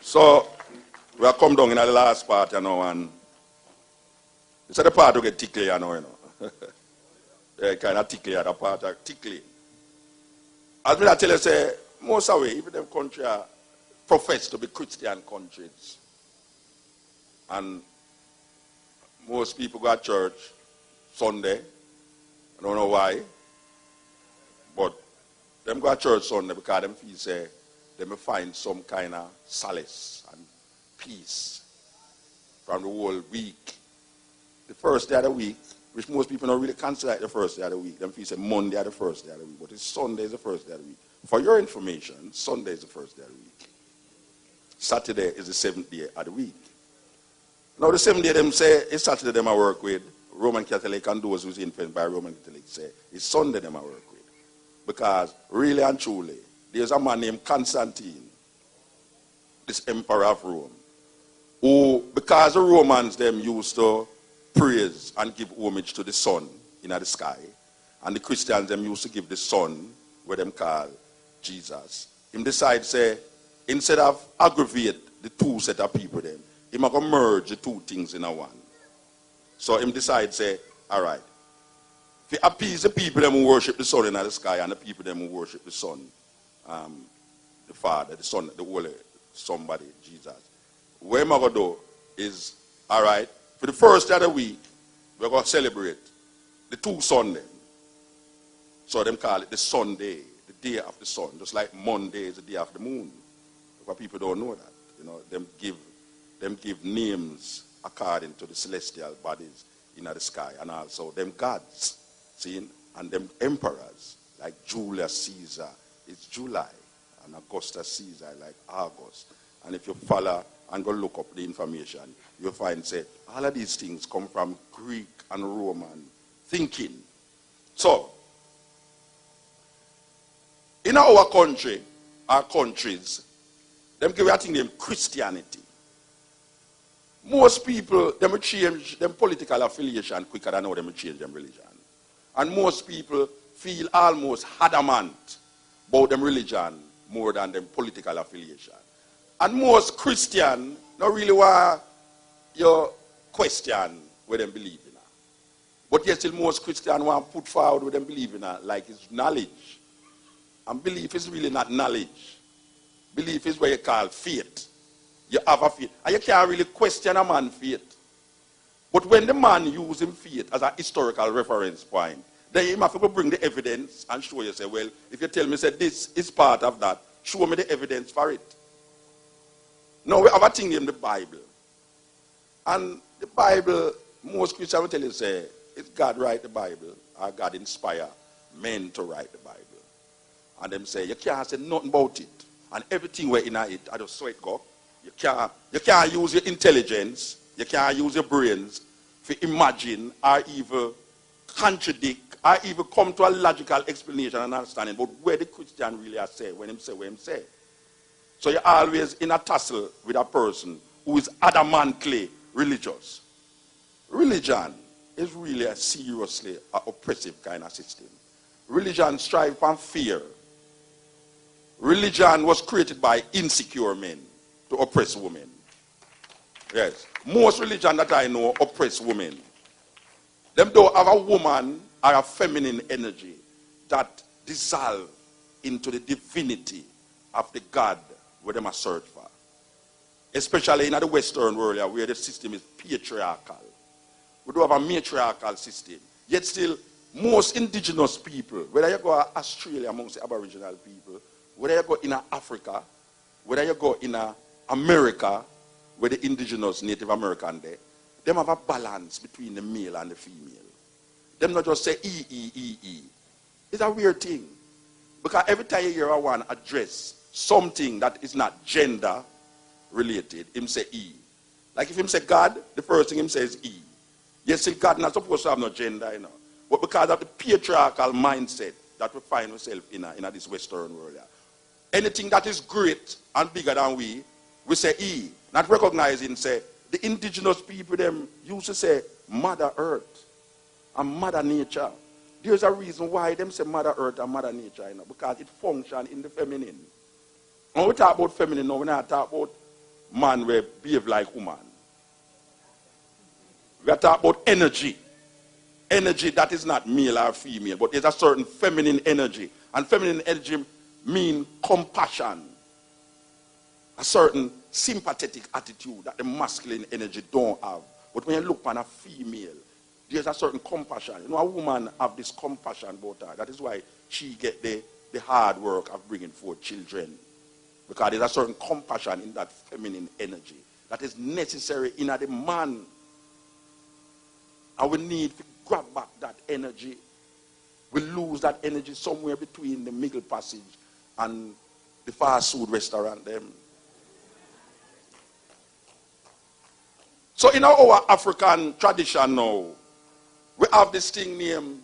So, we are come down in the last part, and it's the part to get tickly, yeah, yeah, kind of tickly, the part of tickly. As I tell you, say, most of the even them country are profess to be Christian countries. And most people go to church Sunday. I don't know why. But them go to church Sunday because them feel say they may find some kind of solace and peace from the whole week. The first day of the week, which most people don't really consider the first day of the week. Them feel say Monday is the first day of the week, but it's Sunday is the first day of the week. For your information, Sunday is the first day of the week. Saturday is the seventh day of the week. Now the seventh day them say it's Saturday them I work with. Roman Catholic and those who's influenced by Roman Catholic say it's Sunday them I work with. Because really and truly, there's a man named Constantine, this emperor of Rome, who, because the Romans them used to praise and give homage to the sun in the sky, and the Christians them used to give the sun, what them call Jesus, him decide say, instead of aggravate the two set of people them, him going to merge the two things in a one. So him decide say, all right, if he appease the people them who worship the sun in the sky and the people them who worship the sun, the Father, the Son, the Holy, somebody, Jesus, what I'm going to do is, all right, for the first day of the week, we're going to celebrate the two Sundays. So them call it the Sunday, the day of the sun, just like Monday is the day of the moon. But people don't know that. You know, them give names according to the celestial bodies in the sky, and also them gods, see, and them emperors, like Julius Caesar, it's July, and Augustus Caesar, like August. And if you follow and go look up the information, you'll find, say, all of these things come from Greek and Roman thinking. So, in our country, our countries, them give a thing named Christianity. Most people, them change them political affiliation quicker than how them change them religion. And most people feel almost adamant about them religion more than them political affiliation. And most Christian don't really want your question where them believe in. But yet still most Christian want to put forward what them believe in, like it's knowledge. And belief is really not knowledge. Belief is what you call faith. You have a faith. And you can't really question a man's faith. But when the man uses faith as a historical reference point, then you have to bring the evidence and show you, say, well, if you tell me, say, this is part of that, show me the evidence for it. Now, we have a thing named the Bible. And the Bible, most Christians will tell you, say, it's God write the Bible, or God inspire men to write the Bible. And them say, you can't say nothing about it. And everything we're in it, I just saw it go. You can't use your intelligence, you can't use your brains to imagine or even contradict or even come to a logical explanation and understanding about where the Christian really are say when him say what him say. So you're always in a tussle with a person who is adamantly religious. Religion is really a seriously oppressive kind of system. Religion strives from fear. Religion was created by insecure men to oppress women. Yes. Most religion that I know oppress women. Them don't have a woman or a feminine energy that dissolve into the divinity of the God where they must search for. Especially in the Western world where the system is patriarchal. We do have a matriarchal system. Yet still, most indigenous people, whether you go to Australia amongst the Aboriginal people, whether you go in Africa, whether you go in America, where the indigenous Native American there, them have a balance between the male and the female. Them not just say E. It's a weird thing. Because every time you hear a one address something that is not gender related, him say E. Like if him say God, the first thing him says E. Yes, see, God not supposed to have no gender, you know. But because of the patriarchal mindset that we find ourselves in this Western world. Anything that is great and bigger than we say E. Not recognizing, say, the indigenous people, them used to say Mother Earth and Mother Nature. There's a reason why them say Mother Earth and Mother Nature, you know, because it functions in the feminine. When we talk about feminine now, we not talk about man will behave like woman. We are talking about energy. Energy that is not male or female, but there's a certain feminine energy. And feminine energy means compassion. A certain sympathetic attitude that the masculine energy don't have. But when you look on a female, there's a certain compassion. You know, a woman have this compassion about her. That is why she get the hard work of bringing forth children. Because there's a certain compassion in that feminine energy that is necessary in the man. And we need to grab back that energy. We lose that energy somewhere between the Middle Passage and the fast food restaurant them. So in our African tradition now, we have this thing named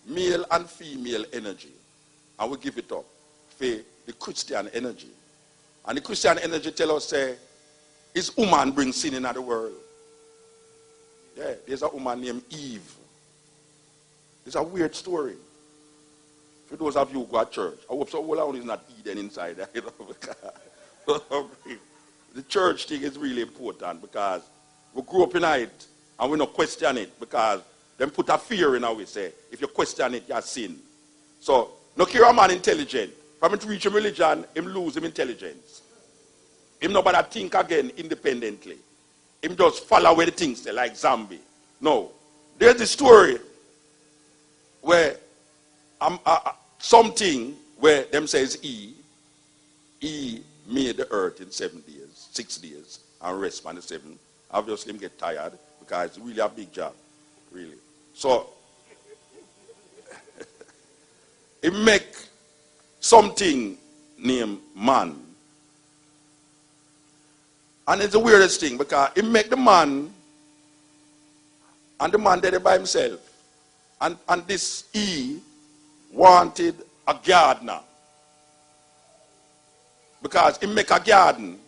male and female energy. And we give it up for the Christian energy. And the Christian energy tell us, say, is woman brings sin into the world. Yeah, there's a woman named Eve. It's a weird story. For those of you who go to church, I hope so all is not Eden inside there. You know? The church thing is really important because we grew up in it and we don't question it because them put a fear in our say. If you question it, you sin. So, no care a man intelligent. From him to reach him religion, him lose him intelligence. Him nobody think again independently. Him just follow where the things say, like zombie. No. There's a story where something where them says he made the earth in 6 days, and rest on the 7th. Obviously him get tired because it's really a big job, really. So, he make something named man. And it's the weirdest thing because he make the man, and the man did it by himself. And this he wanted a gardener. Because he make a garden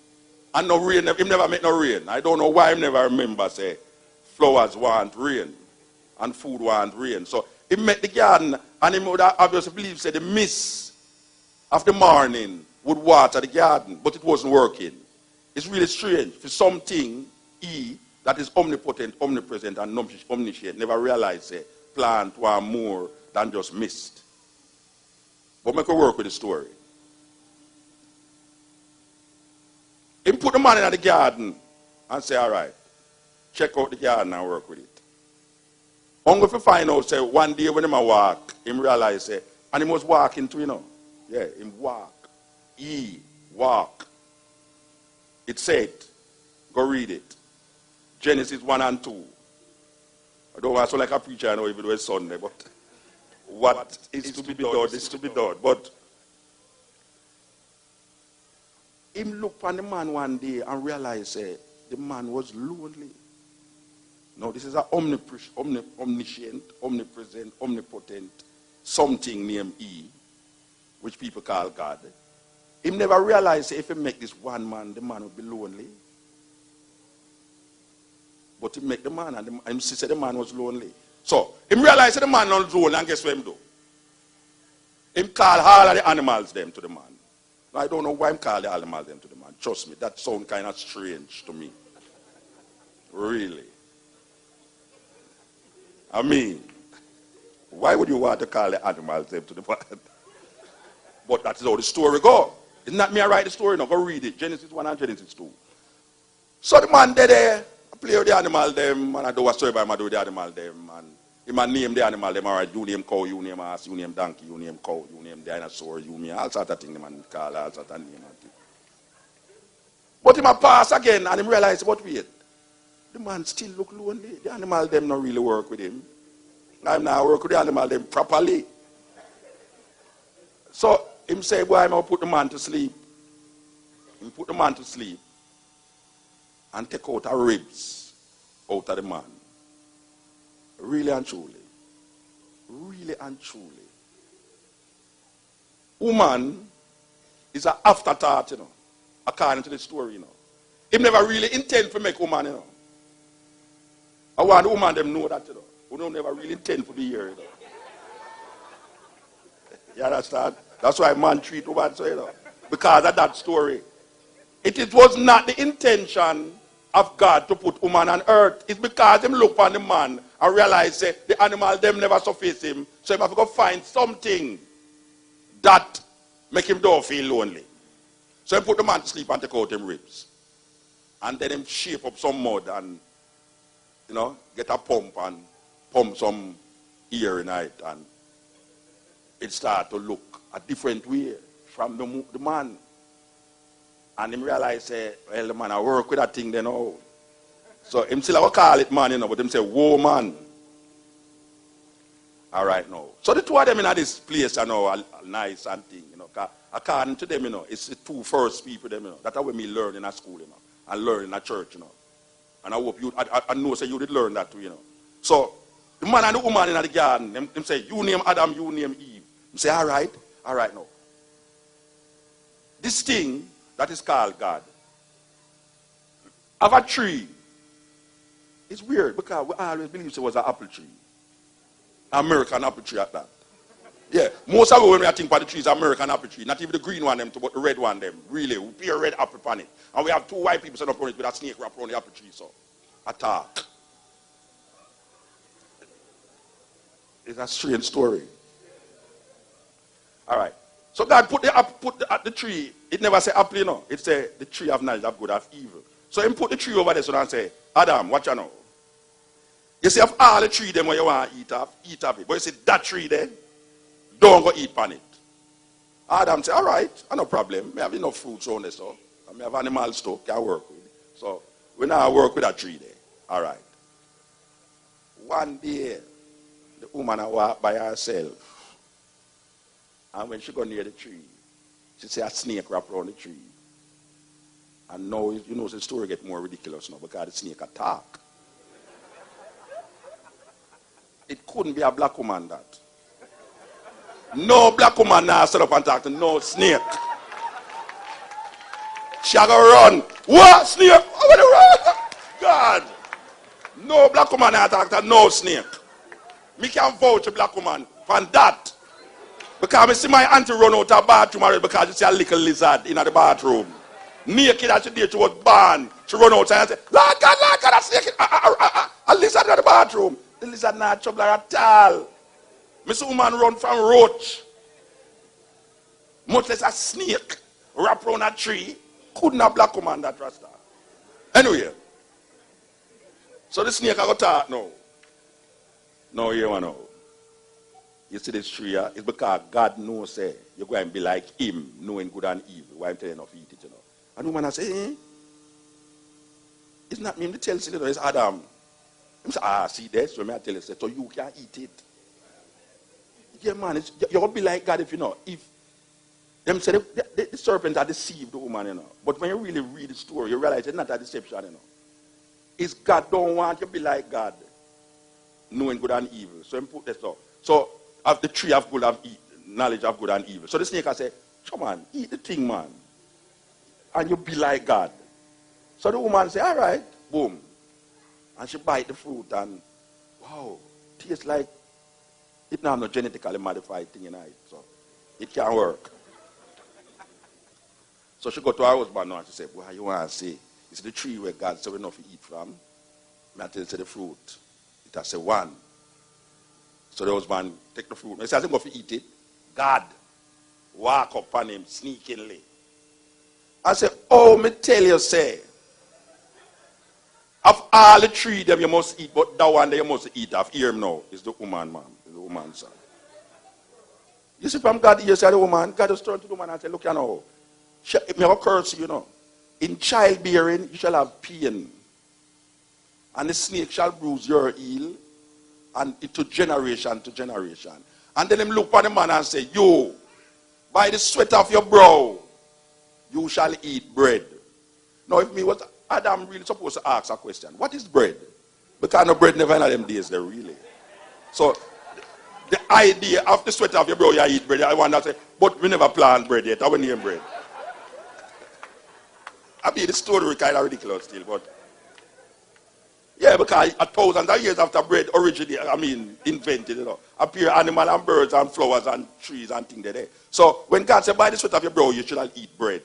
and no rain, he never make no rain. I don't know why he never remember say flowers want rain and food want rain. So he make the garden and he would obviously believe say the mist of the morning would water the garden, but it wasn't working. It's really strange for something that is omnipotent, omnipresent, and omniscient never realize say plant want more than just mist. But make it work with the story. He put the man in the garden and say, all right, check out the garden and work with it. Only to find out, say, one day when he walk, he realize, say, and he must walk into, you know. Yeah, him walk. He walk. It said, go read it. Genesis 1 and 2. I don't want to sound like a preacher, I know if it was Sunday, but what is to be done is to be done. But him look on the man one day and realize the man was lonely. No, this is an omniscient, omnipresent, omnipotent something named E, which people call God. Him never realized if he make this one man, the man would be lonely. But he make the man, and he said the man was lonely. So, him realized the man was lonely, and guess what him do? Him call all of the animals them to the man. I don't know why him call the animals them to the man. Trust me, that sounds kind of strange to me. Really. I mean, why would you want to call the animals them to the man? But that is how the story goes. It's not me I write the story, no, go read it. Genesis 1 and Genesis 2. So the man there, I play with the animal them, and I do a story by him, I do with the animal them, and he man name the animal them, all right, you name cow, you name ass, you name donkey, you name cow, you name dinosaur, you name all sorts of things the man call, all sorts of names. But he man pass again, and he realize, but wait, the man still look lonely. The animal them not really work with him. I'm not work with the animal them properly. So him say, boy, I'm going to put the man to sleep. He put the man to sleep and take out her ribs out of the man. Really and truly. Really and truly. Woman is an afterthought, you know, according to the story, you know. He never really intend to make woman, you know. I want the woman them know that, you know. We don't never really intend to be here, you know. You understand? That's why man treat woman so, you know. Because of that story. It was not the intention of God to put woman on earth. It's because him look on the man and realize the animal them never surface him. So he have to go find something that make him don't feel lonely. So he put the man to sleep and take out him ribs. And then him shape up some mud and, get a pump and pump some air in it. And it start to look a different way from the man. And him realize, well, the man, I work with that thing then. So him still I call it man, but him say, whoa, man. All right, now. So the two of them in this place, are nice and thing, according to them, it's the two first people, them, that's how we learn in a school, and learn in a church, And I hope I know say you did learn that too, So the man and the woman in the garden, them say, you name Adam, you name Eve. You say, all right now. This thing that is called God have a tree. It's weird because we always believe it was an apple tree. American apple tree at that. Yeah, most of it when we think about the trees, American apple tree. Not even the green one, but the red one, them. Really, we put a red apple on it. And we have two white people set up on it with a snake wrap around the apple tree. So, attack. It's a strange story. All right. So God put the tree. It never say apple, It say the tree of knowledge of good and evil. So he put the tree over there so and say, Adam, watch out now. You see, of all the tree them where you want to eat of it. But you see that tree there, don't go eat on it. Adam say, all right, no problem. I have enough fruits on there, so I have animal stock, I work with it. So we now work with that tree there. All right. One day, the woman walk by herself. And when she go near the tree, she see a snake wrap around the tree. And now, the story get more ridiculous now because the snake attack. It couldn't be a black woman that. No black woman now set up and talk to no snake. She a go run. What? Snake? How will you run? God. No black woman now talk to no snake. Me can vouch a black woman for that. Because I see my auntie run out of the bathroom already because she see a little lizard in the bathroom. Naked as she did, she was born. She run outside and say, Lord God, a snake. A lizard in the bathroom. The lizard not trouble at all. Mr. Woman run from roach. Much less a snake wrap around a tree. Couldn't a black woman that rasta. Anyway. So the snake I got talk now. No, you want to know. You see this tree, it's because God knows you're going to be like him, knowing good and evil. Why I'm telling you not to eat it, And the woman say, it's not me to tell you, it's Adam. I say, see this? So I tell you, so you can't eat it. Yeah, man, you'll be like God if if them say the serpent had deceived the woman, But when you really read the story, you realize it's not a deception, It's God don't want you to be like God, knowing good and evil. So he put this up. So of the tree of good of knowledge of good and evil. So the snake I say, come on, eat the thing, man. And you be like God. So the woman say, all right, boom. And she bite the fruit and, wow, tastes like, it now no genetically modified thing in it. So it can't work. So she go to her husband now and she say, well, you want to say, it's the tree where God said we not to eat from. I tell you the fruit. It has a one. So the husband take the fruit. He says, I'm going to eat it. God walk up on him sneakingly. I say, oh, me tell you, say, of all the three them you must eat, but that one that you must eat of, hear him now, is the woman, man. Is the woman's son. You see from God, you say the woman, God just turned to the woman and say, look, me have a curse, in childbearing, you shall have pain. And the snake shall bruise your heel, and into generation to generation. And then him look on the man and say, you, by the sweat of your brow, you shall eat bread. Now, if me was Adam really supposed to ask a question, what is bread? Because no bread never in them days there, really. So, the idea of the sweat of your brow, you eat bread, I want to say, but we never plant bread yet, I will name bread. I mean, the story kind of ridiculous still, but yeah, because 1,000s of years after bread originated, invented, appear animal and birds and flowers and trees and things there. So when God said, by the sweat of your brow, you shall eat bread.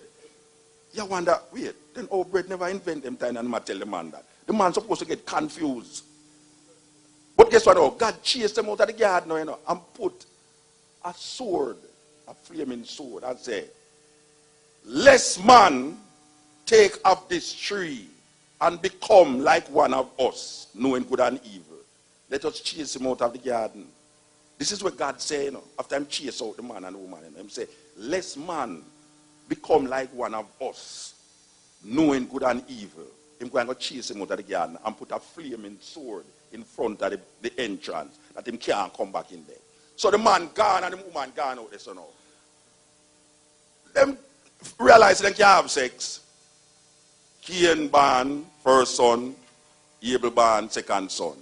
You wonder, wait, then bread never invent them time and man tell the man that. The man supposed to get confused. But guess what? Oh, God chased them out of the garden now, and put a sword, a flaming sword, and say, lest man take of this tree and become like one of us, knowing good and evil. Let us chase him out of the garden. This is what God said, after him chase out the man and the woman. Him say, lest man become like one of us, knowing good and evil. Him going to chase him out of the garden and put a flaming sword in front of the entrance that him can't come back in there. So the man gone and the woman gone out there, so now. Them realize they can't have sex. Cain born first son, Abel born second son.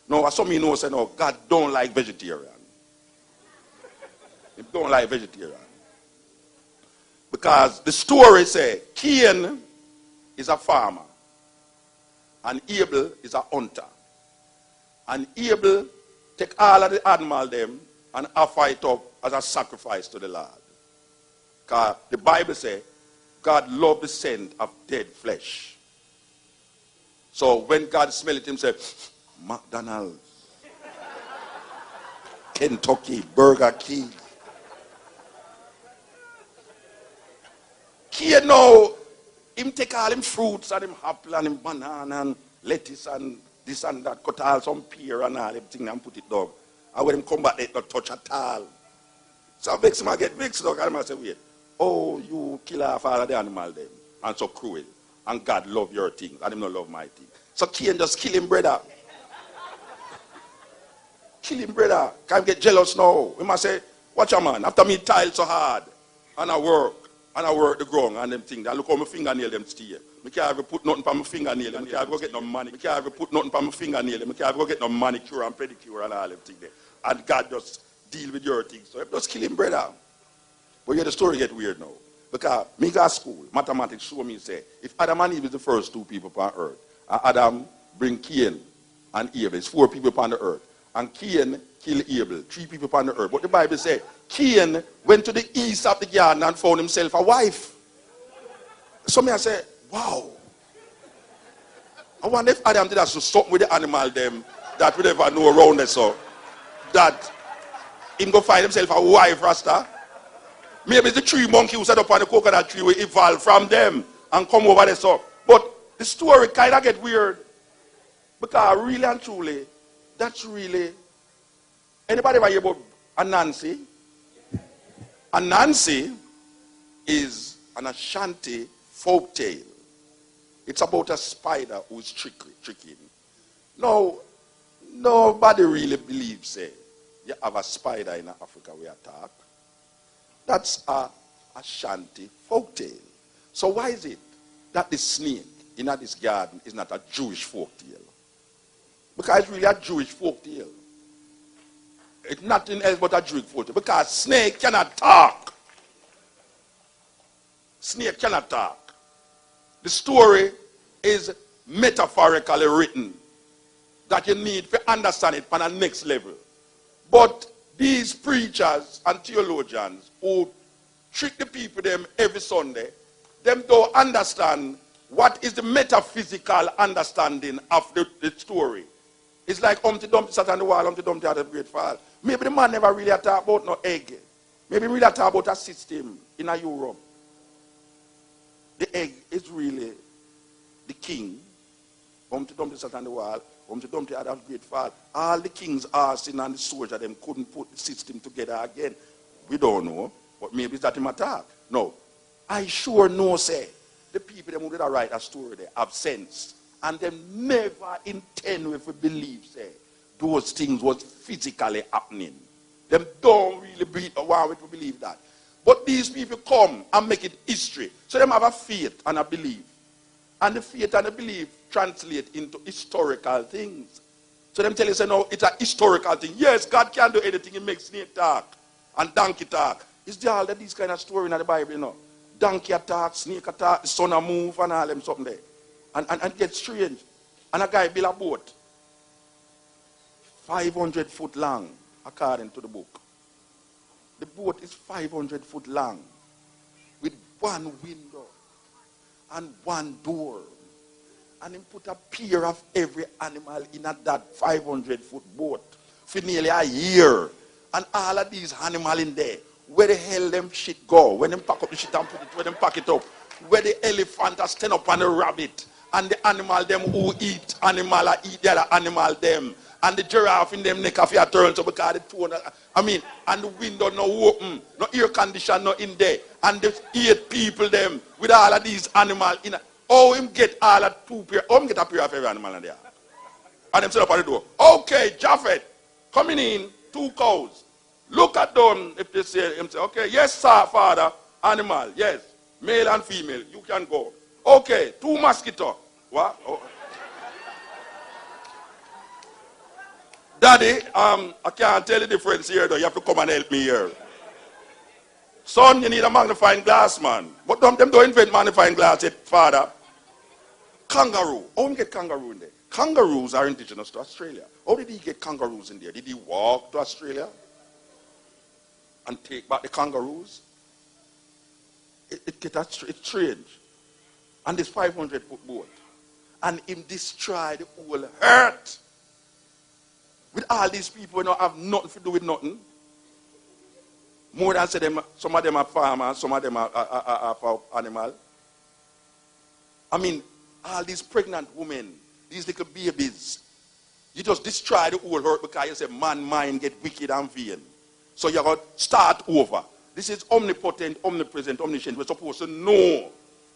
Now, as some of you know, say, no, God don't like vegetarian. He don't like vegetarian. Because the story say, Cain is a farmer, and Abel is a hunter. And Abel take all of the animal them and offer it up as a sacrifice to the Lord. Because the Bible says, God loved the scent of dead flesh. So when God smelled it, he said, McDonald's, Kentucky, Burger King. Cain now, him take all him fruits and him apple and him banana and lettuce and this and that, cut all some pear and all everything and put it down. And when him come back, they don't touch at all. So vex him and get vexed, and I say, wait, oh, you kill off all of the animal them, and so cruel. And God love your things, and him not love my things. So Cain just kill him, brother. Kill him, brother. Can't get jealous now. He must say, watch a man, after me tile so hard, and I work the ground and them things. I look how my fingernail them stay. I can't ever put nothing on my fingernail. I can't ever get no money. I can't ever put nothing on my fingernail. I can't ever get no manicure and pedicure and all them things there. And God just deal with your things. So just kill him, brother. But yeah, the story get weird now. Because me go to school, mathematics show me say, if Adam and Eve is the first two people upon earth, and Adam bring Cain and Abel, it's 4 people upon the earth. And Cain kill Abel, 3 people upon the earth. But the Bible says, Cain went to the east of the garden and found himself a wife. So me I say, wow. I wonder if Adam did that to something with the animal them that we never know around there, so that him go find himself a wife, Rasta. Maybe it's the tree monkey who set up on the coconut tree will evolve from them and come over there, so. But the story kind of get weird. Because really and truly, that's really, anybody ever hear about Anansi? Anansi is an Ashanti folk tale. It's about a spider who's tricking. No, nobody really believes you have a spider in Africa we attack. That's a Ashanti folk tale. So why is it that the snake in this garden is not a Jewish folk tale? Because it's really a Jewish folk tale. It's nothing else but a Jewish folk tale. Because snake cannot talk. Snake cannot talk. The story is metaphorically written that you need to understand it on the next level. But these preachers and theologians who trick the people them every Sunday, them don't understand what is the metaphysical understanding of the story. It's like Humpty Dumpty sat on the wall, Humpty Dumpty had a great fall. Maybe the man never really talk about no egg. Maybe really talk about a system in a Europe. The egg is really the king. Humpty Dumpty sat on the wall. Humpty Dumpty had a great fall. All the king's arson and the soldier them couldn't put the system together again. We don't know, but maybe it's that him attack. No, I sure know, say, the people them who did write a story there have sense. And them never intend if we believe, say, those things was physically happening. Them don't really want to believe that. But these people come and make it history. So them have a faith and a belief. And the faith and the belief translate into historical things. So them tell you, say, no, it's a historical thing. Yes, God can do anything. He makes snake talk and donkey talk. It's the all that these kind of story in the Bible, you know. Donkey attack, snake attack, the sun a move and all them something there. And it gets strange. And a guy built a boat 500 foot long, according to the book. The boat is 500 foot long with one window. and one door. And him put a pair of every animal in that 500-foot boat for nearly a year. And all of these animals in there, where the hell them shit go? When them pack up the shit and put it, where them pack it up? Where the elephant a stand up on the rabbit, and the animal them who eat animal a eat the other animal them, and the giraffe in them neck of your turn so because the tone, and the window no open, no air condition no in there, and the 8 people them with all of these animals in. Oh, him get all of 2 pair. Oh, him get a pair of every animal in there. And them set up at the door. Okay, Japhet, coming in, 2 cows. Look at them. If they say, him say, okay, yes, sir, father, animal, yes, male and female, you can go. Okay, 2 mosquito. What? Oh. Daddy, I can't tell the difference here, though. You have to come and help me here. Son, you need a magnifying glass, man. But them don't invent magnifying glass yet, father. Kangaroo. How did he get kangaroo in there? Kangaroos are indigenous to Australia. How did he get kangaroos in there? Did he walk to Australia and take back the kangaroos? It's strange. And this 500-foot boat. And him destroy the whole earth. With all these people who don't have nothing to do with nothing. More than say them, some of them are farmers, some of them are for animal. I mean, all these pregnant women, these little babies, you just destroy the whole earth because you say man mind get wicked and vain. So you got to start over. This is omnipotent, omnipresent, omniscient. We're supposed to know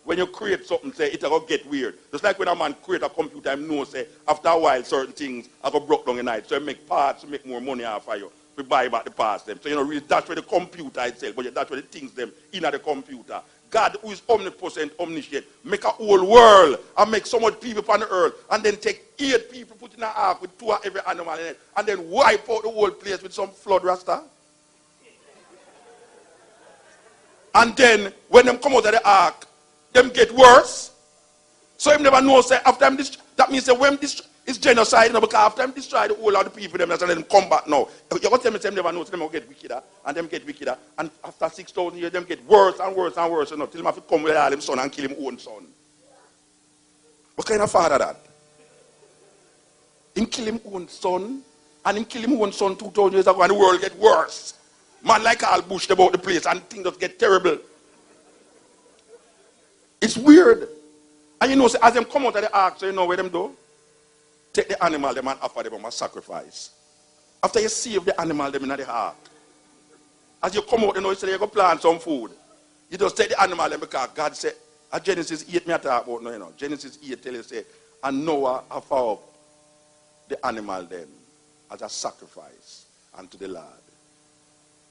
when you create something, say it's going to get weird. Just like when a man create a computer, he knows, say, after a while certain things are going to break down in night. So you make parts to make more money off of you. We buy back the parts them. So you know, really, that's where the computer itself, but that's where the things them in the computer. God, who is omnipotent, omniscient, make a whole world and make so much people on the earth and then take 8 people, put in an ark with 2 of every animal in it and then wipe out the whole place with some flood rasta. And then when them come out of the ark, them get worse. So him never know, say, after him that means that when this is genocide, you know, because after him destroy the whole of the people, them, let them come back now. You got to tell me, them never know, so them will get wickeder, and them get wickeder, and after 6,000 years, them get worse and worse and worse, you know, till him have to come with all him son and kill him own son. What kind of father that? Him kill him own son, and him kill him own son 2,000 years ago, and the world get worse. Man like all Bush about the place, and things just get terrible. It's weird. And you know, as them come out of the ark, so you know where them do? Take the animal them and offer them a sacrifice. After you save the animal them in the ark, as you come out, you know, you say you go plant some food. You just take the animal them because God said, at Genesis 8, me I talk about, no, you know, Genesis 8 tell you, say, and Noah offer up the animal them as a sacrifice unto the Lord.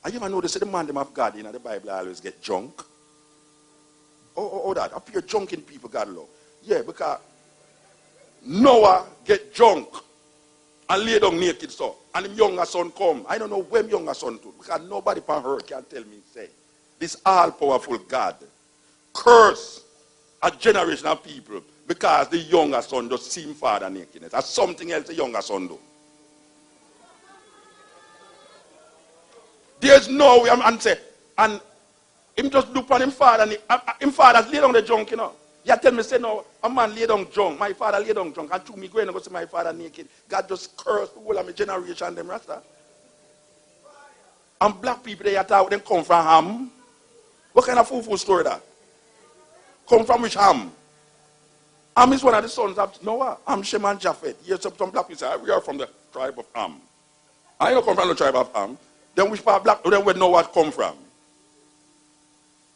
And you ever notice the man them of God in the Bible always get drunk? Oh, that. Appear drunk in people, God love. Yeah, because Noah get drunk and lay down naked so. And his younger son come. I don't know where younger son to. Because nobody on earth can tell me, say, this all-powerful God curse a generation of people because the younger son just see him father nakedness. That's something else the younger son do. There's no way, and say, and him just look on him father, and him father lay down the junk, you know. You tell me, say, no, a man lay down drunk, my father lay down drunk, and through me going to go see my father naked. God just cursed the whole of my generation, them rasta. And black people, they thought them come from Ham. What kind of fool story that? Come from which Ham? Ham is one of the sons of Noah. Ham, Shem, and Japhet. Yes, some black people say, we are from the tribe of Ham. I don't come from the tribe of Ham. Then which part black, then where Noah come from?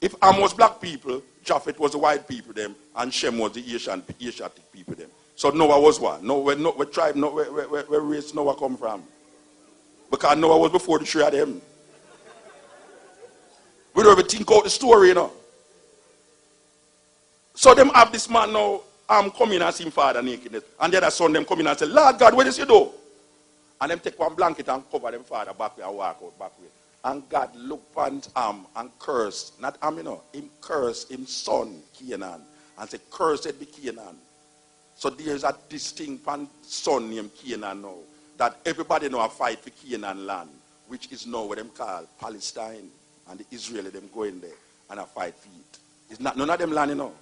If Ham was black people, Japhet was the white people them, and Shem was the Asiatic people them. So Noah was what? Where tribe, where race Noah come from? Because Noah was before the three of them. We don't even think out the story, you know. So them have this man now, come in and see him father nakedness. And the other son them come in and say, Lord God, what is you do? And them take one blanket and cover them father back way and walk out back way. And God looked upon Ham and cursed, not Ham, you know, him cursed him son, Canaan, and said, cursed be Canaan. So there's a distinct son named Canaan now, that everybody know a fight for Canaan land, which is now what them call Palestine. And the Israeli them go in there and a fight for it. It's not none of them land, you know.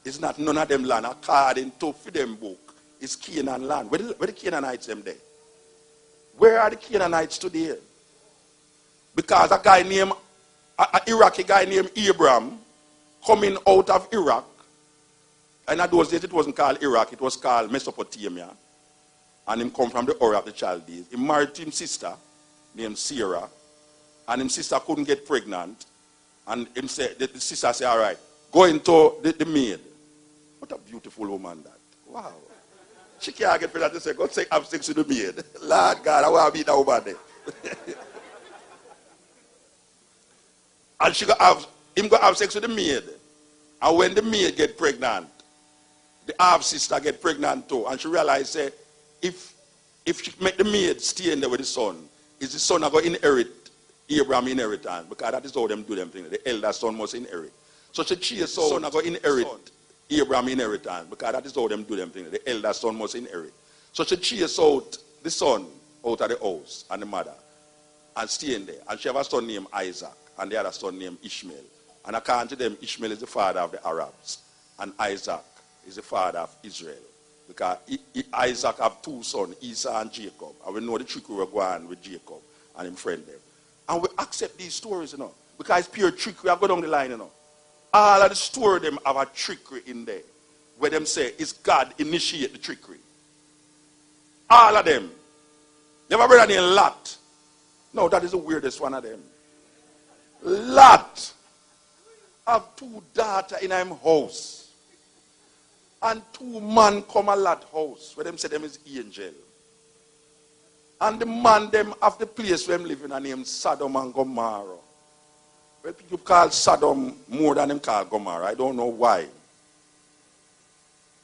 It's not none of them land according to them book. It's Canaan land. Where the Canaanites them there? Where are the Canaanites today? Because a guy named, an Iraqi guy named Abraham, coming out of Iraq, and in those days it wasn't called Iraq, it was called Mesopotamia, and him come from the Ur of the Chaldees. He married his sister named Sarah, and his sister couldn't get pregnant, and him said, the sister said, all right, go into the maid. What a beautiful woman that. Wow. She can't get pregnant. She said, go have sex with the maid. Lord God, I want to be that woman there. And him go have sex with the maid. And when the maid get pregnant, the half sister get pregnant too. And she realized, say, if she make the maid stay in there with the son, is the son going to inherit Abraham's inheritance? Because that is how them do them things. The elder son must inherit. So she chased out, son going to inherit Abraham's inheritance. Because that is how them do them things. The elder son must inherit. So she chased out the son out of the house and the mother and stay in there. And she have a son named Isaac and the other son named Ishmael. And according to them, Ishmael is the father of the Arabs and Isaac is the father of Israel. Because Isaac have two sons, Esau and Jacob. And we know the trickery we go on with Jacob and him friend them. And we accept these stories, you know. Because it's pure trickery. I go down the line, you know. All of the story them have a trickery in there. Where them say, it's God initiate the trickery. All of them. Never read any Lot. No, that is the weirdest one of them. Lot have two daughters in him house. And two men come a Lot house where them say them is angel. And the man them have the place where them live in named Sodom and Gomorrah. Well, people call Sodom more than them call Gomorrah. I don't know why.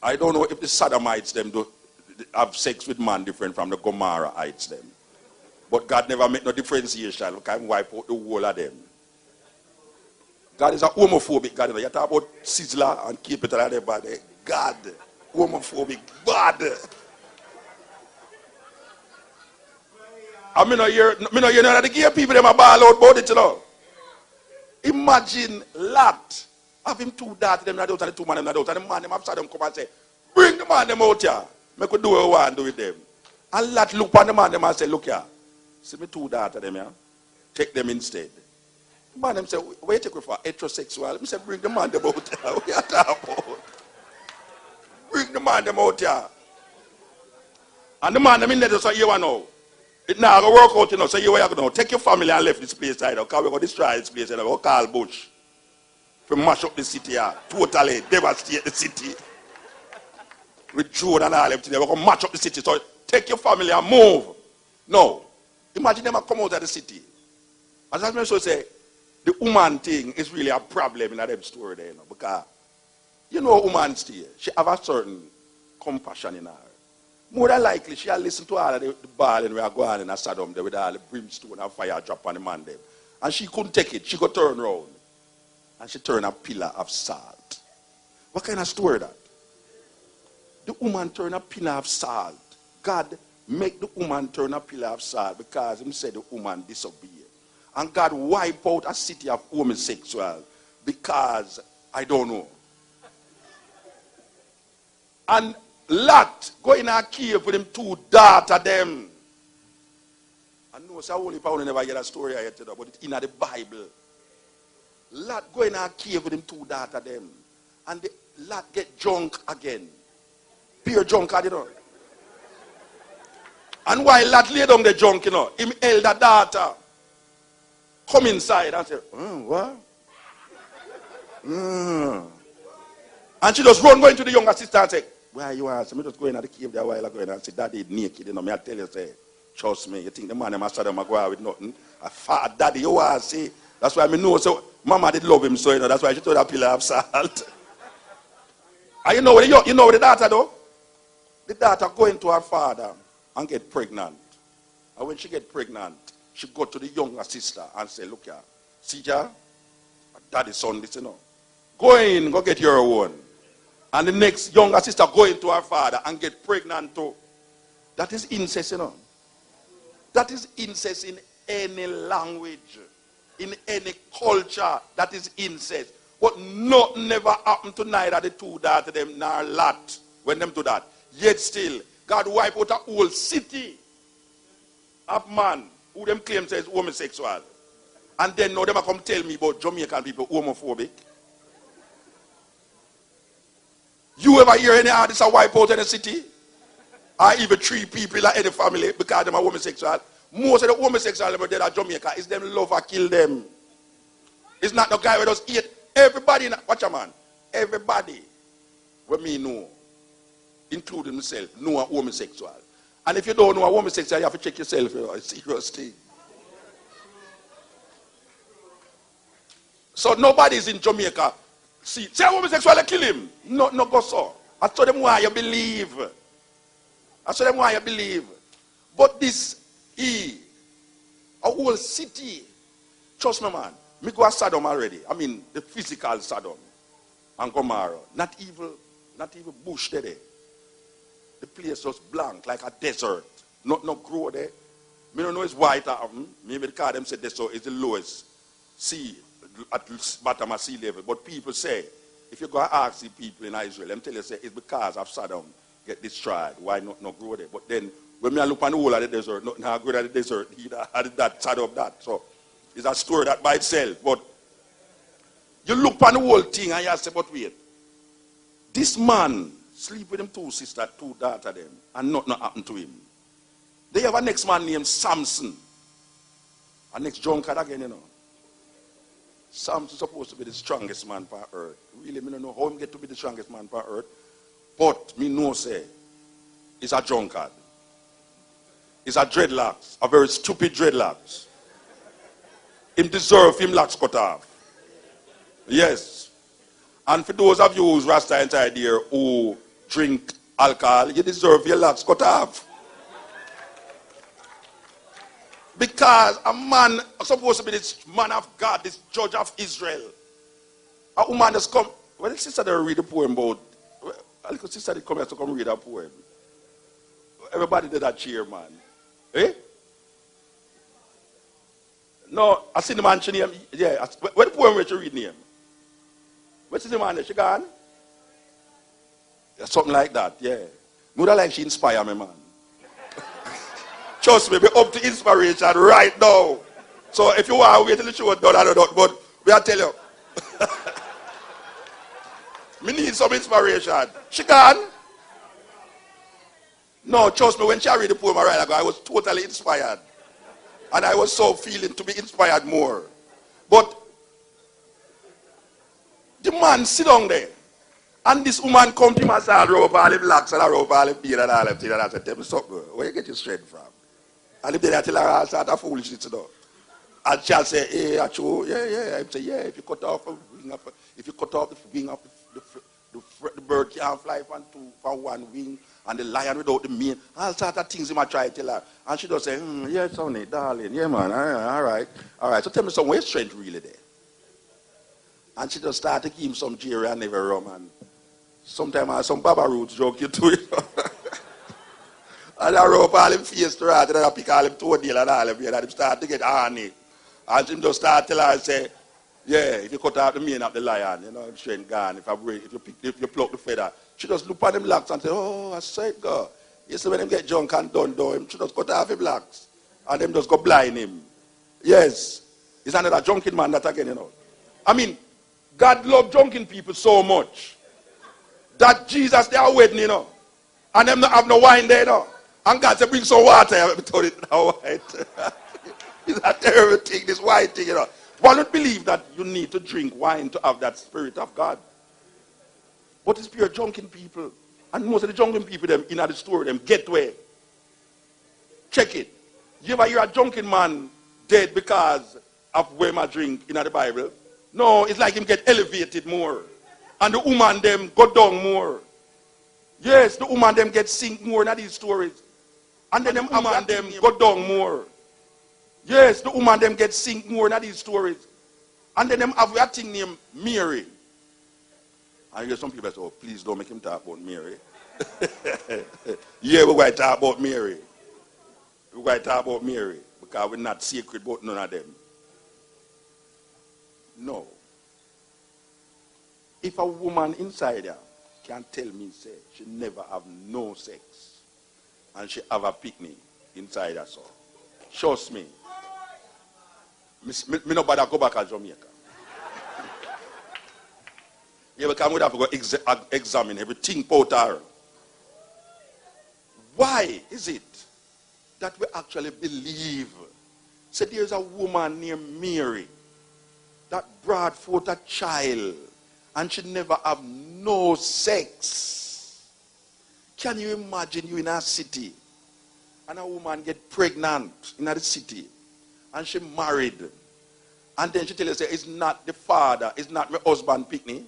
I don't know if the Sodomites them do have sex with man different from the Gomorrahites them. But God never make no differentiation. Look, I'm wipe out the whole of them. God is a homophobic God. You talk about Sizzler and keep it like everybody. God, homophobic, bad. I mean, you know, the gay people, them a ball out about it, you know. Imagine Lot having two daughters, them not out, and the two men, them not out, and the man, them upside them come and say, bring the man, them out here. Make we do what we want to do with them. And Lot look on the man, them and say, look here. See me two daughters, them here. Take them instead. The man, them say, where you take me for heterosexual? I say, bring the man, them out here. What you talking about? Bring the man, them out here. And the man, them in there, so you want to know. It now go work out, you know, so you want to know. Take your family and left this place, because we're going to destroy this place, and we're going to call Bush. To mash up the city here. Totally devastate the city. With drone and all everything. We're going to match up the city. So take your family and move. No. Imagine them come out of the city. As I mentioned, say, the woman thing is really a problem in that story there, you know, because you know a woman stay. She have a certain compassion in her. More than likely, she'll listen to all of the bawling we are going in a Sodom there with all the brimstone and fire drop on the man there. And she couldn't take it. She could turn around. And she turned a pillar of salt. What kind of story that? The woman turned a pillar of salt. God make the woman turn a pillar of salt because he said the woman disobeyed. And God wiped out a city of homosexuals because, I don't know. And Lot go in a cave with them two daughters them. I know so only probably never hear a story I yet, but it's in the Bible. Lot go in a cave with them two daughters them. And the Lot get drunk again. Pure drunk, you know. And while Lot lay down the drunk, you know, him elder daughter come inside and say, what? And she just run going to the younger sister and say, where you are? So me just go in at the cave there a while ago and say, Daddy naked, you know. Me I tell you, say, trust me, you think the man must have go out with nothing. I fat Daddy, you are, see. That's why I know, so Mama did love him, so you know, that's why she told her pillar of salt. And you know what the daughter do? The daughter go into her father and get pregnant. And when she get pregnant, she go to the younger sister and say, look here, see ya, Daddy's son, this, you know. Go in, go get your own. And the next younger sister go into her father and get pregnant too. That is incest, you know. That is incest in any language, in any culture. That is incest. But nothing never happened to neither of the two daughters them nor Lot when them do that. Yet still, God wipe out a whole city of man who them claim says homosexual. And then now them come tell me about Jamaican people homophobic. You ever hear any artists a wipe out in a city? Or even 3 people in any family because them are homosexual? Most of the homosexuals that are Jamaica is them love or kill them. It's not the guy who does eat. Everybody, watch a man, everybody what me know, including myself, know a homosexual. And if you don't know a homosexual, you have to check yourself. You know, it's a serious thing. So nobody's in Jamaica. See, say a homosexual, kill him. No, go so. I told them why you believe. But this a whole city. Trust me, man. Me go to Sodom already. I mean, the physical Sodom and Gomorrah. Not even bush there. The place just blank, like a desert. No grow there. Me don't know it's white or maybe because them said desert is the lowest sea at bottom of sea level. But people say, if you go and ask the people in Israel, them tell you say it's because of Sodom get destroyed. Why not grow there? But then when me look on the whole of the desert, nothing how good at the desert either. That Sodom that. So it's a story that by itself. But you look on the whole thing and you say, but wait, this man sleep with them 2 sisters, 2 daughters them, and nothing happened to him. They have a next man named Samson. A next drunkard again, you know. Samson is supposed to be the strongest man on earth. Really, me don't know how he get to be the strongest man on earth. But me know say, he's a drunkard. He's a dreadlocks, a very stupid dreadlocks. Him deserve him locks cut off. Yes. And for those of you who's Rasta inside here who drink alcohol, you deserve your locks cut off. Because a man supposed to be this man of God, this judge of Israel. A woman has come. Well, the sister that read the poem about. A little sister that come here to come read a poem. Everybody did that cheer, man. Eh? No, I see the man, she name. Yeah, where the poem where she read name? What's the man there? She gone? Yeah, something like that, yeah. Would I like she inspire me, man? Trust me, be up to inspiration right now. So if you want to wait till the show is done, I don't know, but we'll tell you. Me need some inspiration. She gone? No, trust me, when she read the poem a while ago, I was totally inspired. And I was so feeling to be inspired more. But the man sit down there. And this woman come to him and say, I rope all the blacks and I rope all the beard and all the things. And I said, tell me something, where you get your strength from? And if they tell her, I start a foolishness, you know. And she'll say, hey, Acho, yeah. I say, yeah, if you cut off the wing of the bird can't fly from one wing, and the lion without the mane. All sorts of things he might try to tell her. And she does say, yeah, Sonny, darling, yeah, man, all right. So tell me some, where's strength really there? And she just start to give him some jerry and never rum. And sometimes some Baba roots joke you too, you know. And I rope all him face to her, and I pick all him toenail and all of you, and him start to get horny. And him just start to tell her, say, yeah, if you cut out the mane of the lion, you know, him strength gone. If you pluck the feather, she just look at them locks and say, oh, I say God. You see when him get drunk and done, she just cut off him locks. And them just go blind him. Yes. It's another drunken man that again, you know. I mean, God loved drunken people so much that Jesus, they are waiting, you know. And them not have no wine there, you know. And God said, bring some water. I told it now white. It's a terrible thing, this white thing, you know. One would believe that you need to drink wine to have that spirit of God. But it's pure drunken people. And most of the drunken people, them in the story, them get where. Check it. You ever hear a drunken man dead because of where my drink in the Bible? No, it's like him get elevated more. And the woman them go down more. Yes, the woman them get sink more in these stories. And then the woman them go down more. Yes, the woman them get sink more in these stories. And then them have a thing named Mary. I hear some people say, oh, please don't make him talk about Mary. Yeah, we're going to talk about Mary. We're going to talk about Mary. Because we're not sacred about none of them. No. If a woman inside her can tell me, say, she never have no sex, and she have a picnic inside her, so trust me, me no bother go back to Jamaica. Yeah, because we have to go examine everything about her. Why is it that we actually believe? So there's a woman named Mary that brought forth a child and she never have no sex. Can you imagine you in a city and a woman get pregnant in a city and she married and then she tell you, say, it's not the father, it's not my husband picnic?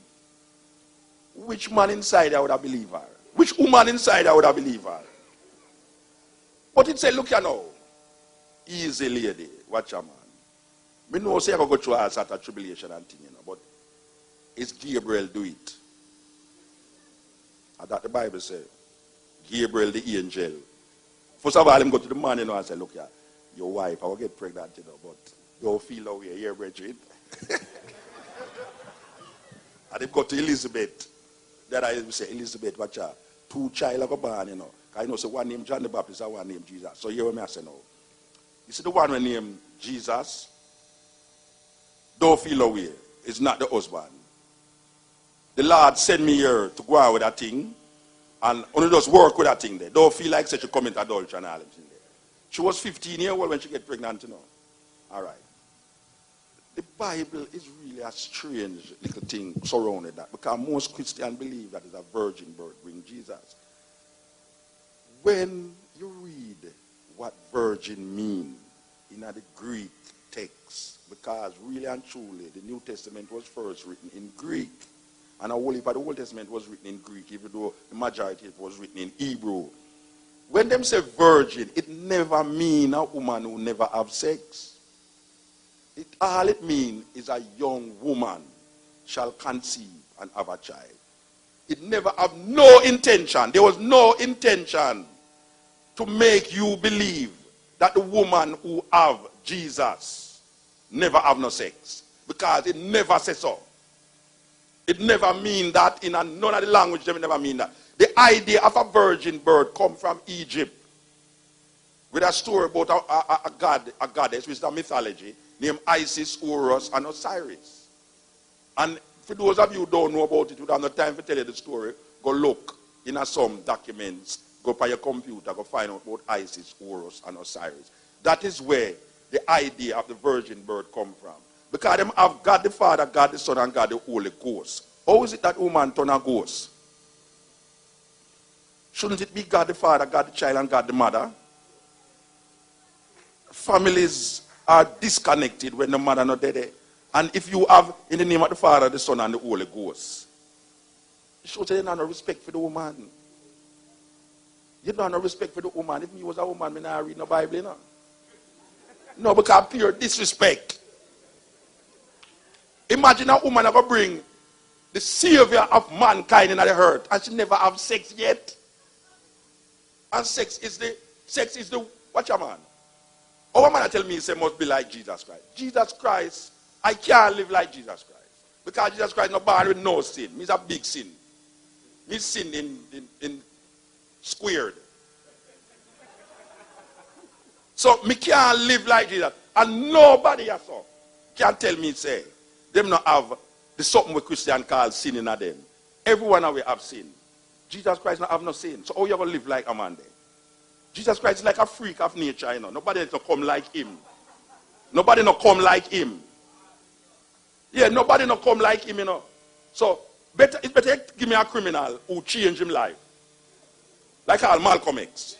Which man inside her would have believed her? Which woman inside her would have believed her? But it say, look here now. Easy lady, watch your man. Me know say I go through a sort of tribulation and thing, you know, but it's Gabriel do it. And that the Bible says, Gabriel the angel. First of all, him go to the man, you know, and say, look here, your wife, I will get pregnant, you know, but you don't feel how you're here, Bridget. And him go to Elizabeth. Then I say, Elizabeth, watch her. 2 child go born, you know. I know, so one named John the Baptist and one named Jesus. So here what I say now. You see the one when named Jesus, don't feel away. It's not the husband. The Lord sent me here to go out with that thing and only just work with that thing there. Don't feel like such a commit adultery and all that thing there. She was 15 years old when she get pregnant, you know. All right. The Bible is really a strange little thing surrounded that because most Christians believe that it's a virgin birth bring Jesus. When you read what virgin mean in the Greek text, because really and truly the New Testament was first written in Greek, and the Old Testament was written in Greek, even though the majority of it was written in Hebrew. When them say virgin, it never mean a woman who never have sex. All it means is a young woman shall conceive and have a child. It never have no intention. There was no intention to make you believe that the woman who have Jesus never have no sex. Because it never says so. It never mean that in none of the language, they never mean that. The idea of a virgin birth come from Egypt. With a story about a goddess, which is a mythology, named Isis, Horus, and Osiris. And for those of you who don't know about it, you don't have no time to tell you the story, go look in some documents, go by your computer, go find out about Isis, Horus, and Osiris. That is where the idea of the virgin birth come from. Because them have God the Father, God the Son, and God the Holy Ghost. How is it that woman turn a ghost? Shouldn't it be God the Father, God the Child, and God the Mother? Families are disconnected when the mother not there. And if you have in the name of the Father, the Son, and the Holy Ghost, you should say you don't have no respect for the woman. You don't have no respect for the woman. If me was a woman, I not read no Bible, you know. No, because pure disrespect. Imagine a woman that will bring the Savior of mankind into the earth and she never have sex yet. And sex is the, watch your man. Our man tell me he must be like Jesus Christ. Jesus Christ, I can't live like Jesus Christ. Because Jesus Christ is not born with no sin. He's a big sin. He's sin in squared. So me can't live like Jesus. And nobody else can tell me, say, them not have the something we Christian call sin in them. Everyone of we have sin. Jesus Christ not have no sin. So how you going to live like a man then? Jesus Christ is like a freak of nature, you know. Nobody not come like him. Nobody not come like him. Yeah, nobody not come like him, you know. So it's better give me a criminal who change him life. Like all Malcolm X.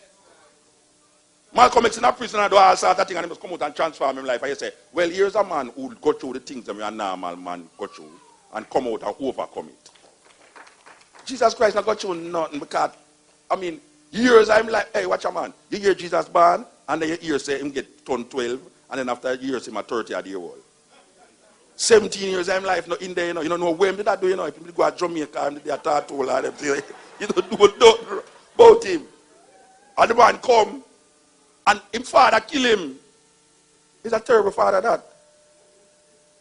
Malcolm X in a prison and do all sorts of things and he must come out and transform him life. And you say, well, here's a man who go through the things that a normal man go through and come out and overcome it. Jesus Christ not go through nothing because, I mean, years I'm like, hey, watch a man. You hear Jesus born and then you hear say him get turned 12 and then after years him a 30-year old. 17 years I'm life not in there, you know. You don't know where did that do, you know. If you go to Jamaica and they are taught all of them, you don't know about him. And the man come and his father kill him. He's a terrible father, that.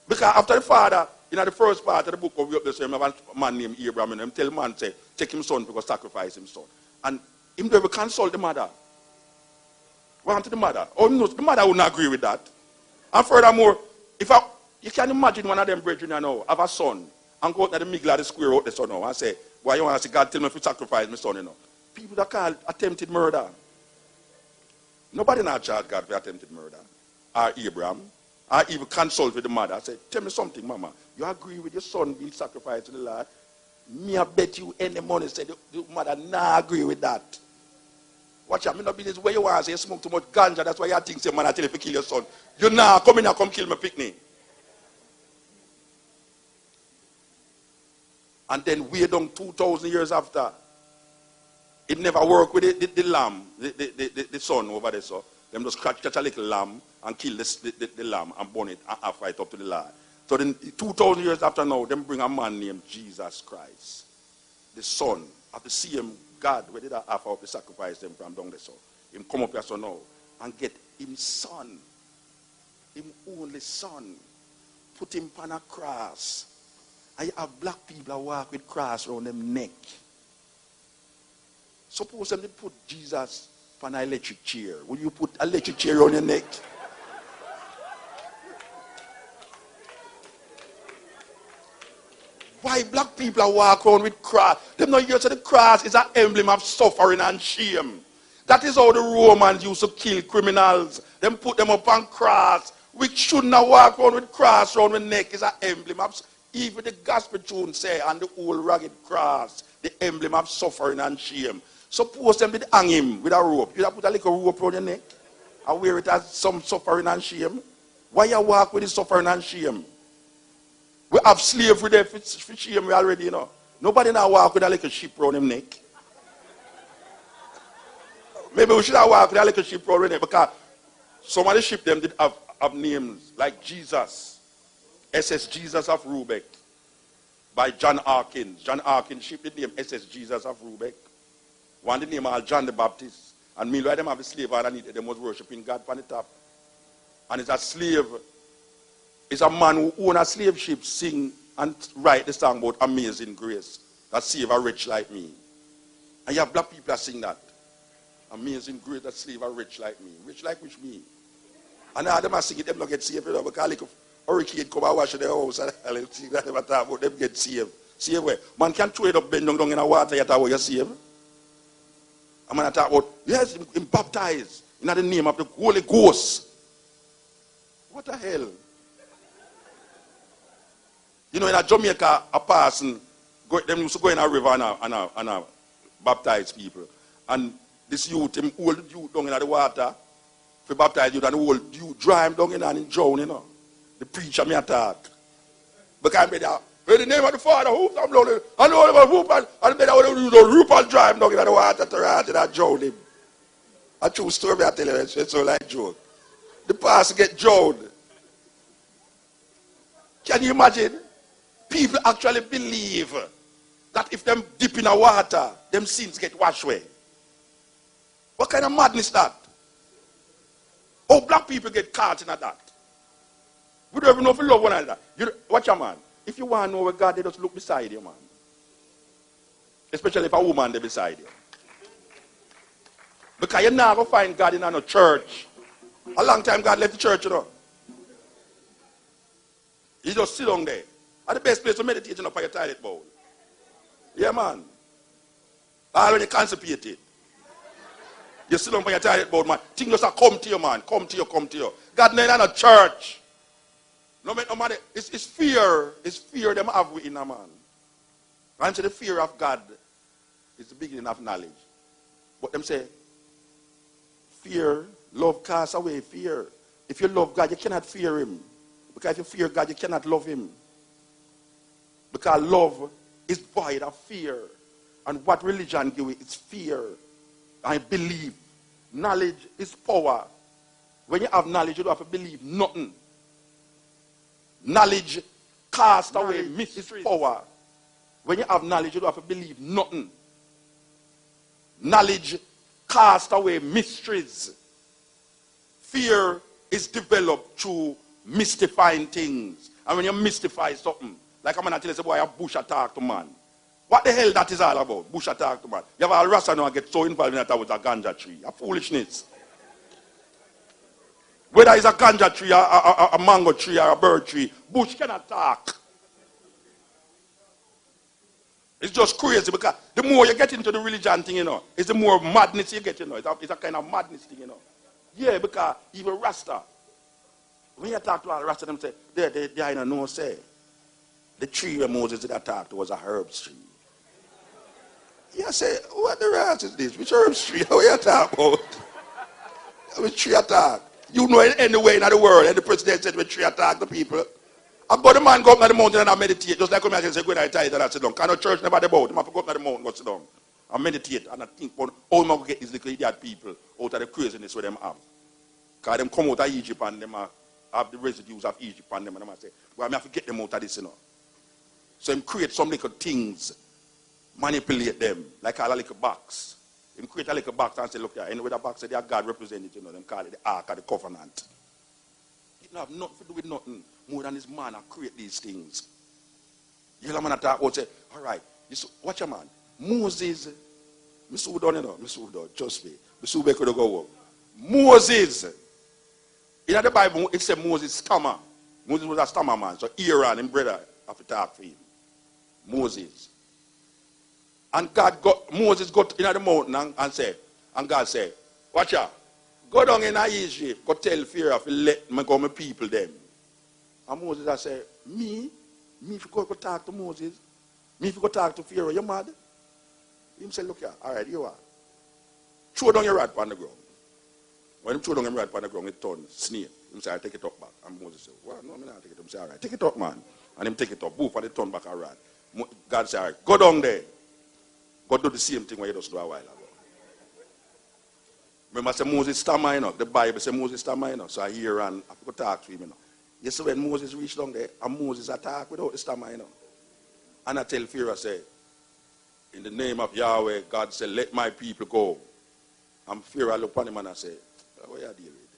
Because after the father in the first part of the book of we up there, so you have a man named Abraham, and him tell man, say, take him son because sacrifice him son. And him never consult the mother. Want to the mother. Oh no, the mother wouldn't agree with that. And furthermore, you can imagine one of them brethren now have a son and go out to the middle of the square out the son now and say, why you want to say God tell me if you sacrifice my son, you know. People that call attempted murder. Nobody not charge God for attempted murder. Or Abraham. Or even consult with the mother. I say, tell me something, mama. You agree with your son being sacrificed to the Lord? Me, I bet you any money say the mother not agree with that. Watch out, me not be this way you want to say you smoke too much ganja, that's why you think say man I tell you to kill your son. You nah come in and come kill my picnic. And then way down 2,000 years after, it never worked with the lamb, the son over there. So them just catch a little lamb and kill the lamb and burn it and offer it up to the Lord. So then 2,000 years after now, them bring a man named Jesus Christ, the son of the same God, where did I offer up the sacrifice them from down there. So him come up here so now and get him son, him only son, put him on a cross. And you have black people that walk with cross around them neck. Suppose them they put Jesus on an electric chair. Will you put an electric chair on your neck? Why black people walk around with cross? Them not hear the cross is an emblem of suffering and shame. That is how the Romans used to kill criminals. Them put them up on cross. We should not walk around with cross around the neck. Is an emblem of, even the gospel tune say on the old rugged cross, the emblem of suffering and shame. Suppose them did hang him with a rope. You have put a little rope around your neck and wear it as some suffering and shame. Why you walk with the suffering and shame? We have slavery there for shame already, you know. Nobody now walk with a little sheep around him neck. Maybe we should have walked with a little sheep around him neck because some of the sheep them did have names like Jesus. SS Jesus of Rubeck by John Harkins. John Harkins sheep did name SS Jesus of Rubeck. One the name of John the Baptist. And meanwhile them have the slave underneath them was worshiping God on the top. And it's a slave. It's a man who own a slave ship, sing and write the song about amazing grace that save a wretch like me. And you have black people that sing that. Amazing grace that save a wretch like me. Rich like which me? And now them are singing, them not get saved, you know, because like a hurricane come and wash their house and that never talk about them get saved. Saved where? Man can throw it up, bend down in the water, you talk about you're saved. I'm going to talk about, yes, him baptized in the name of the Holy Ghost. What the hell? You know, in Jamaica, a person, them used to go in a river and baptize people. And this youth, him old youth down in the water, for baptize youth, and the old youth dry him down in and drown, you know. The preacher may attack. Because I'm there, in the name of the Father, whoop them down, and all of them whoop, and better whoop and dry him down in the water to rot and drown him. A true story I tell you, it's so like joke. The pastor get drowned. Can you imagine? People actually believe that if them dip in the water, them sins get washed away. What kind of madness is that? Oh, black people get caught in that. We don't even know if we love one another. Watch a man. If you want to know where God, they just look beside you, man. Especially if a woman they beside you. Because you're not going to find God in a church. A long time God left the church, you know. He just sit down there. At the best place to meditate up on your toilet bowl. Yeah, man. Or when you're constipated. You sit down on your toilet bowl, man. Things just come to you, man. Come to you. God not in a church. No matter, it's fear. It's fear them have within a man. And so the fear of God is the beginning of knowledge. But them say, fear, love casts away fear. If you love God, you cannot fear him. Because if you fear God, you cannot love him. Because love is void of fear. And what religion gives you is fear. I believe. Knowledge is power. When you have knowledge, you don't have to believe nothing. Knowledge casts away mysteries. Power. When you have knowledge, you don't have to believe nothing. Knowledge casts away mysteries. Fear is developed through mystifying things. And when you mystify something, Like a man tell you, boy, a bush attack to man. What the hell that is all about? Bush attack to man. You have a Rasta now get so involved in that with a ganja tree. A foolishness. Whether it's a ganja tree, a mango tree, or a bird tree, bush cannot talk. It's just crazy because the more you get into the religion thing, it's the more madness you get, It's a kind of madness thing, Yeah, because even Rasta, when you talk to all Rasta, them say, they ain't no say. The tree where Moses did attack to was a herb tree. You say, what the rest is this? Which herb tree? What you talk about? Which tree attack? You know anywhere in the world, and the president said which tree attack the people. I got the man go up on the mountain and I meditate, just like when I say, go and tithe and I sit down. Kind of church never about. I go up on the mountain and go sit down. I meditate and I think about how I'm going to get these little idiot people out of the craziness where them have. Because them come out of Egypt and them have the residues of Egypt on them and I say, well, I have to get them out of this, So him create some little things, manipulate them, like a little box. Him create a little box and say, look here, anyway the box say they are God represented, them call it the Ark of the Covenant. It don't have nothing to do with nothing more than this man that create these things. You hear a man talk about say, all right, watch your man. Moses, Miss Udo, trust me. Miss Ube could go up. Moses, in the Bible, it said Moses stammer. Moses was a stammer man, so Aaron and brother have to talk for him. Moses. And Moses got in the mountain and said, and God said, watch out, go down in Egypt, go tell Pharaoh to let me go my people them. And Moses I said, me if you go talk to Moses, me if you go talk to Pharaoh, you mad? He said, look here, all right, you are. Throw down your rod on the ground. When he threw down your rod on the ground, it turned snake. He said, I take it up back. And Moses said, well, no, I'm not take it up. He said, all right, take it up, man. And him take it up, boof, and it turned back a rod. God said, all right, go down there. Go do the same thing what you just do a while ago. Remember, I said Moses stammer, the Bible says Moses stammer, so I hear and I go talk to him, You see when Moses reached down there, and Moses attacked without the stammer, And I tell Pharaoh, I say, in the name of Yahweh, God said, let my people go. And Pharaoh looked at him and I said, what are you dealing with?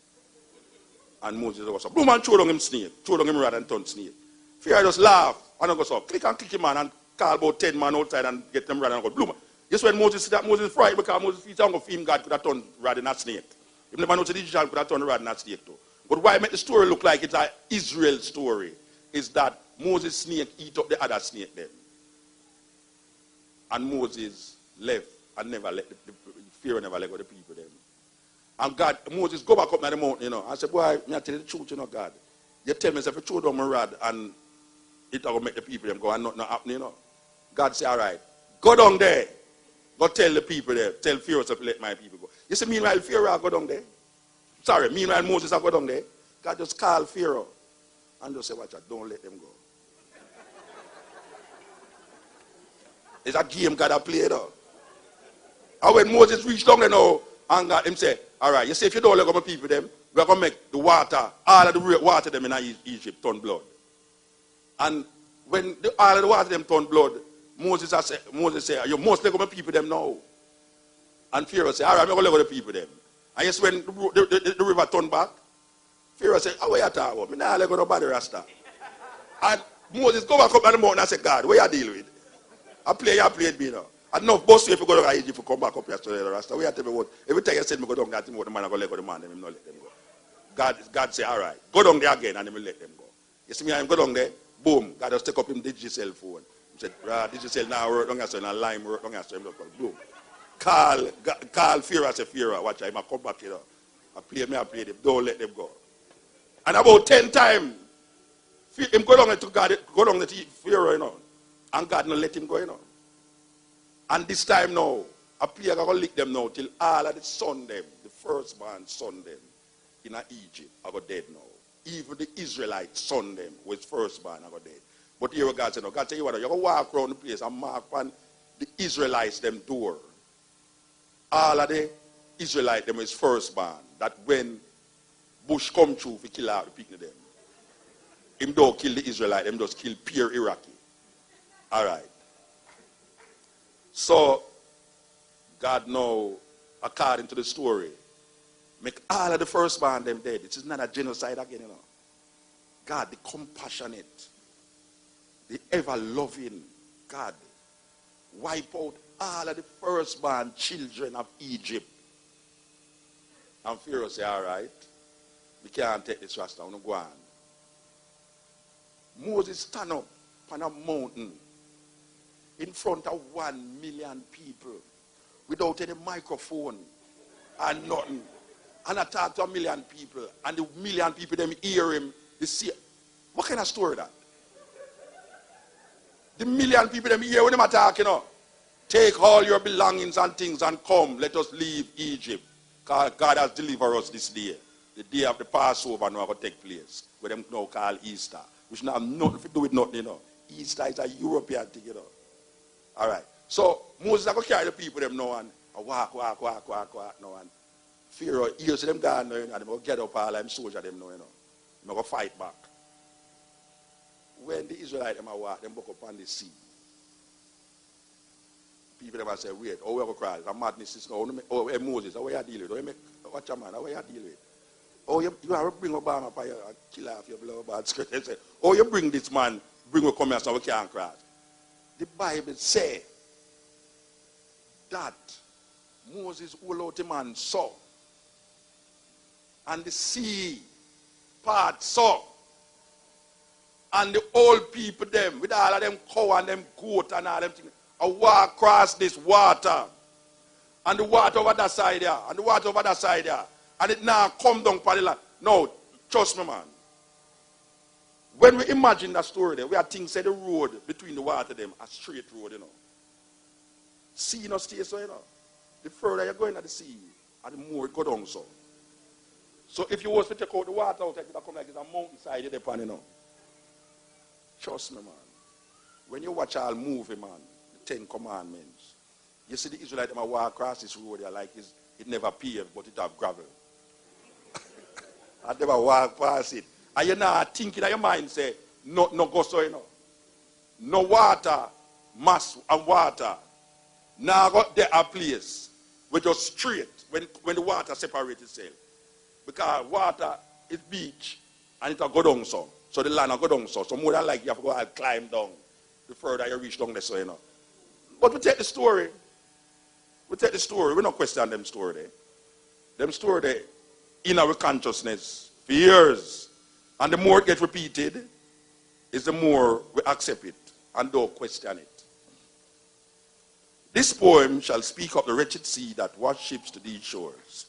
And Moses was like, boom, and throw down him snake. Throw down him rod and turn snake. Pharaoh just laugh. And I go, so click him, man, and call about 10 men outside and get them rod and go, boom. Yes, when Moses said that, Moses fried because Moses feet and go film God could have turned rod in that snake. If never know the Egyptian could have turned rod in that snake too. But why make the story look like it's an Israel story is that Moses' snake eat up the other snake then. And Moses left and never let the Pharaoh never let go the people them. And God, Moses go back up on the mountain, I said, boy, I tell you the truth, God. You tell me if you throw down my rod and it will make the people them go and nothing happen, God said, all right, go down there. Go tell the people there. Tell Pharaoh to let my people go. You see, meanwhile, Pharaoh go down there. Sorry, meanwhile, Moses go down there. God just call Pharaoh and just say, watch out, don't let them go. It's a game God has played though. And when Moses reached down there now, and God him say, all right, you see, if you don't let go my people them, we're going to make the water, all of the water them in Egypt turn blood. And when all of the water them turn blood, Moses said, you must let go my people them now. And Pharaoh said, all right, I'm going to let go the people them. And yes, when the river turned back, Pharaoh said, how are you talking about? I'm not let go nobody Rasta. And Moses go back up on the mountain and said, God, what you deal with? I played me now. And no, boss if you go to Egypt, you come back up here to the Rasta. We have to be what? Every time you said me go down that thing, the man I go let go the man, them not let them go. God say, all right, go down there again and he will let them go. You see me, I go down there, boom, God just take up him digital phone. He said, digital now work down here, so and lime work down here, so him look boom. Call Pharaoh, say Pharaoh, watch out, I come back here. I play them, don't let them go. And about 10 times, him go down to God, go down to Pharaoh, and God not let him go, And this time now, a plague are going to lick them now till all of the son them, the firstborn son them in Egypt are going dead now. Even the Israelite son them with firstborn are going dead. But here God said, no, God said, you're going to walk around the place and mark on the Israelites them door. All of the Israelite them is firstborn. That when Bush come through, he kill out the people them. Him don't kill the Israelite, them just kill pure Iraqi. All right. So, God now, according to the story, make all of the firstborn them dead. It is not a genocide again, God, the the ever-loving God wipe out all of the firstborn children of Egypt. And Pharaoh say, all right, we can't take this rasta, we go on. Moses stand up on a mountain in front of 1 million people without any microphone and nothing. And I talk to 1 million people, and the 1 million people, them hear him, they see. What kind of story that? The 1 million people, them hear when them attack, you know. Take all your belongings and things and come, let us leave Egypt. God has delivered us this day. The day of the Passover now going to take place, where them now call Easter. Which now have nothing to do with nothing, you know. Easter is a European thing, you know. All right. So Moses is going to carry the people them now and walk now. And Pharaoh hears them gone now, you know, and they're going to get up all them soldiers them now, you know. They're going to fight back. When the Israelites them walk, them walk up on the sea. People them say, wait, how we going to cry? The madness is now. Oh, hey, Moses, how you deal with? Watch your man, how you deal with? Oh, you have to bring Obama for you and kill off your blood bad skirt. They say, oh, you bring this man, bring him come here so we can't cry. The Bible says that Moses hold out the man saw, and the sea part saw, and the old people them, with all of them cow and them goat and all them things, walk across this water, and the water over that side there, and the water over that side there. And it now come down for the land. No, trust me, man. When we imagine that story there, we are thinking say the road between the water them a straight road, you know. Sea no stay so, you know. The further you're going at the sea, and the more it go down so. So if you was to check out the water out, it would come like it's a mountainside there, you know. Trust me, man. When you watch all movie, man, the 10 Commandments, you see the Israelites walk across this road there like it never paved, but it have gravel. I never walk past it. And you now thinking in your mind, say, no go so, you know. No water, mass and water. Now got there a place where just straight when the water separates itself. Because water is beach and it will go down so. So the land will go down so. So more than like you have to go and climb down the further you reach down there, so you know. But we take the story. We take the story. We don't question them story there. Them story there in our consciousness for years. And the more it gets repeated, is the more we accept it and don't question it. This poem shall speak of the wretched sea that washed ships to these shores,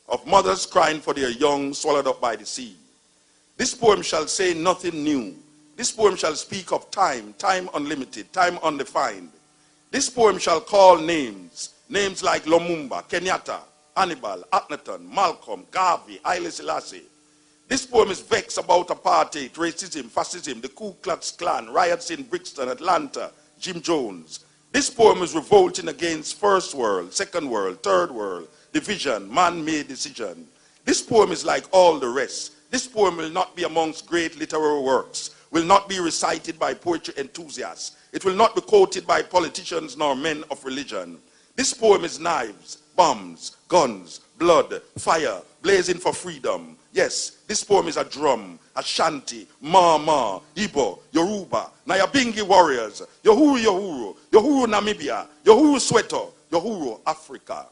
of mothers crying for their young swallowed up by the sea. This poem shall say nothing new. This poem shall speak of time, time unlimited, time undefined. This poem shall call names like Lumumba, Kenyatta, Hannibal, Akhenaton, Malcolm, Garvey, Haile Selassie. This poem is vexed about apartheid, racism, fascism, the Ku Klux Klan, riots in Brixton, Atlanta, Jim Jones. This poem is revolting against first world, second world, third world, division, man-made decision. This poem is like all the rest. This poem will not be amongst great literary works, will not be recited by poetry enthusiasts. It will not be quoted by politicians nor men of religion. This poem is knives, bombs, guns, blood, fire, blazing for freedom. Yes, this poem is a drum, Ashanti, Mama, Igbo, Yoruba, Nyabingi warriors, Yohuru, Yohuru Namibia, Yohuru Soweto, Yohuru Africa.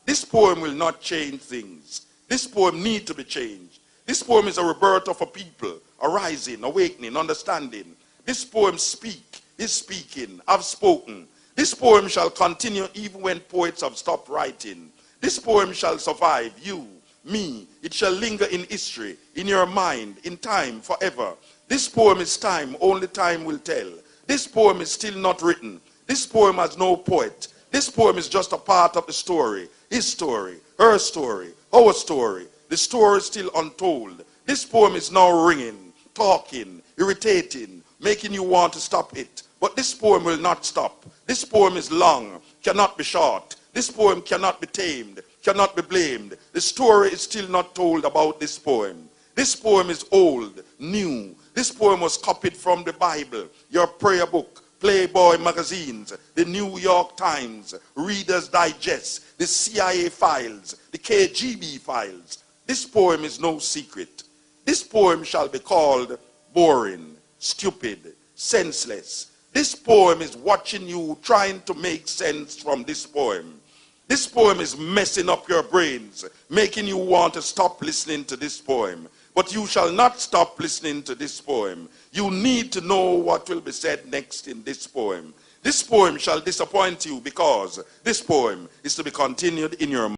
This poem will not change things. This poem needs to be changed. This poem is a rebirth of a people, arising, awakening, understanding. This poem is speaking, I've spoken. This poem shall continue even when poets have stopped writing. This poem shall survive, you, me. It shall linger in history, in your mind, in time, forever. This poem is time, only time will tell. This poem is still not written. This poem has no poet. This poem is just a part of the story. His story, her story, our story. The story is still untold. This poem is now ringing, talking, irritating, making you want to stop it. But this poem will not stop. This poem is long, cannot be short. This poem cannot be tamed, cannot be blamed. The story is still not told about this poem. This poem is old, new. This poem was copied from the Bible, your prayer book, Playboy magazines, the New York Times, Reader's Digest, the CIA files, the KGB files. This poem is no secret. This poem shall be called boring, stupid, senseless. This poem is watching you, trying to make sense from this poem. This poem is messing up your brains, making you want to stop listening to this poem. But you shall not stop listening to this poem. You need to know what will be said next in this poem. This poem shall disappoint you because this poem is to be continued in your mind.